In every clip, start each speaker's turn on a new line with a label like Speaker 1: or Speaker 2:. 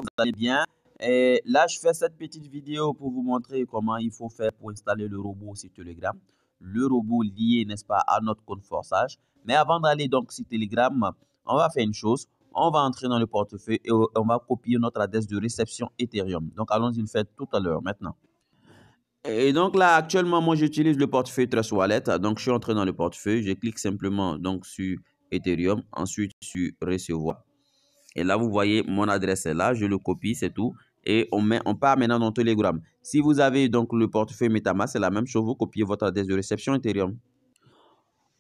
Speaker 1: que vous allez bien. Et là, je fais cette petite vidéo pour vous montrer comment il faut faire pour installer le robot sur Telegram. Le robot lié, n'est-ce pas, à notre compte Forsage. Mais avant d'aller donc sur Telegram, on va faire une chose. On va entrer dans le portefeuille et on va copier notre adresse de réception Ethereum. Donc, allons-y le faire tout à l'heure, maintenant. Et donc là, actuellement, moi, j'utilise le portefeuille Trust Wallet. Donc, je suis entré dans le portefeuille. Je clique simplement donc, sur Ethereum, ensuite sur Recevoir. Et là, vous voyez, mon adresse est là. Je le copie, c'est tout. Et on part maintenant dans Telegram. Si vous avez donc le portefeuille MetaMask, c'est la même chose. Vous copiez votre adresse de réception Ethereum.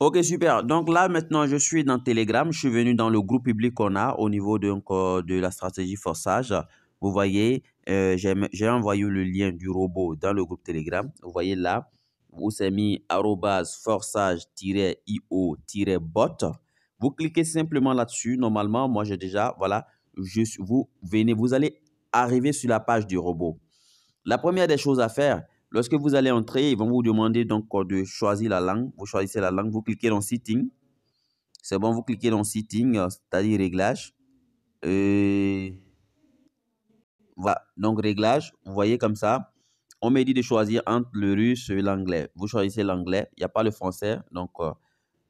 Speaker 1: Ok, super. Donc là, maintenant, je suis dans Telegram. Je suis venu dans le groupe public qu'on a au niveau de la stratégie Forsage. Vous voyez, j'ai envoyé le lien du robot dans le groupe Telegram. Vous voyez là, vous avez mis @forsage-io-bot. Vous cliquez simplement là-dessus. Normalement, moi, j'ai déjà, voilà, vous allez arriver sur la page du robot. La première des choses à faire, lorsque vous allez entrer, ils vont vous demander donc de choisir la langue. Vous choisissez la langue, vous cliquez dans Setting. C'est bon, vous cliquez dans Setting, c'est-à-dire Réglage. Voilà, donc Réglage, vous voyez comme ça. On me dit de choisir entre le russe et l'anglais. Vous choisissez l'anglais, il n'y a pas le français. Donc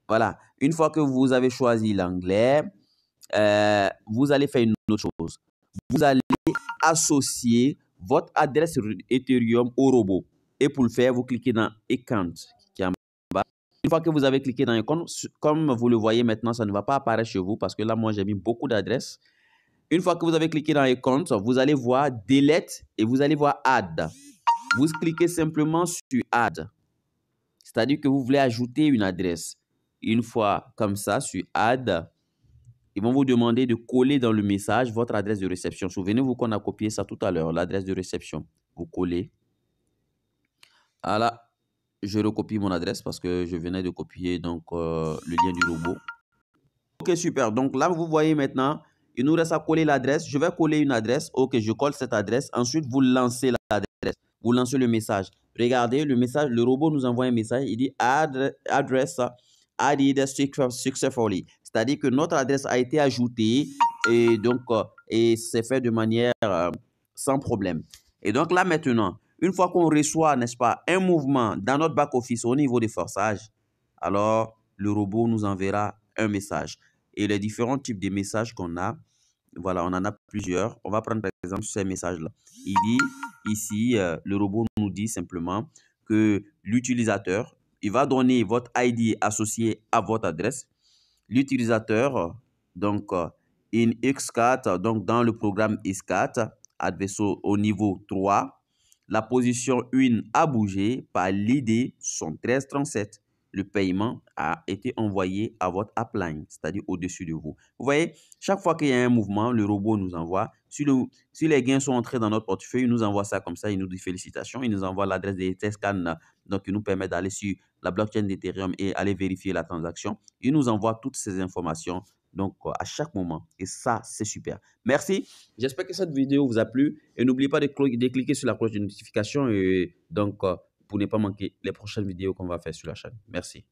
Speaker 1: voilà, une fois que vous avez choisi l'anglais, vous allez faire une autre chose. Vous allez associer votre adresse Ethereum au robot. Et pour le faire, vous cliquez dans Account qui est en bas. Une fois que vous avez cliqué dans Account, comme vous le voyez maintenant, ça ne va pas apparaître chez vous parce que là, moi, j'ai mis beaucoup d'adresses. Une fois que vous avez cliqué dans Account, vous allez voir Delete et vous allez voir Add. Vous cliquez simplement sur Add. C'est-à-dire que vous voulez ajouter une adresse. Une fois comme ça, sur Add, ils vont vous demander de coller dans le message votre adresse de réception. Souvenez-vous qu'on a copié ça tout à l'heure, l'adresse de réception. Vous collez. Voilà, je recopie mon adresse parce que je venais de copier donc le lien du robot. Ok, super. Donc là, vous voyez maintenant, il nous reste à coller l'adresse. Je vais coller une adresse. Ok, je colle cette adresse. Ensuite, vous lancez l'adresse. Vous lancez le message. Regardez, le message, le robot nous envoie un message. Il dit adresse added successfully. C'est-à-dire que notre adresse a été ajoutée et donc et c'est fait de manière sans problème. Et donc là maintenant, une fois qu'on reçoit, n'est-ce pas, un mouvement dans notre back-office au niveau des forçages, alors le robot nous enverra un message. Et les différents types de messages qu'on a, voilà, on en a plusieurs. On va prendre par exemple ces messages-là. Il dit ici, le robot nous dit simplement que l'utilisateur, il va donner votre ID associé à votre adresse. L'utilisateur, donc, in X4, donc dans le programme X4, adverso au niveau 3, la position 1 a bougé par l'ID 1337. Le paiement a été envoyé à votre upline, c'est-à-dire au-dessus de vous. Vous voyez, chaque fois qu'il y a un mouvement, le robot nous envoie. Si les gains sont entrés dans notre portefeuille, il nous envoie ça comme ça, il nous dit félicitations, il nous envoie l'adresse des Etherscan, donc il nous permet d'aller sur la blockchain d'Ethereum et aller vérifier la transaction. Il nous envoie toutes ces informations donc à chaque moment. Et ça, c'est super. Merci. J'espère que cette vidéo vous a plu. Et n'oubliez pas de cliquer sur la cloche de notification et donc pour ne pas manquer les prochaines vidéos qu'on va faire sur la chaîne. Merci.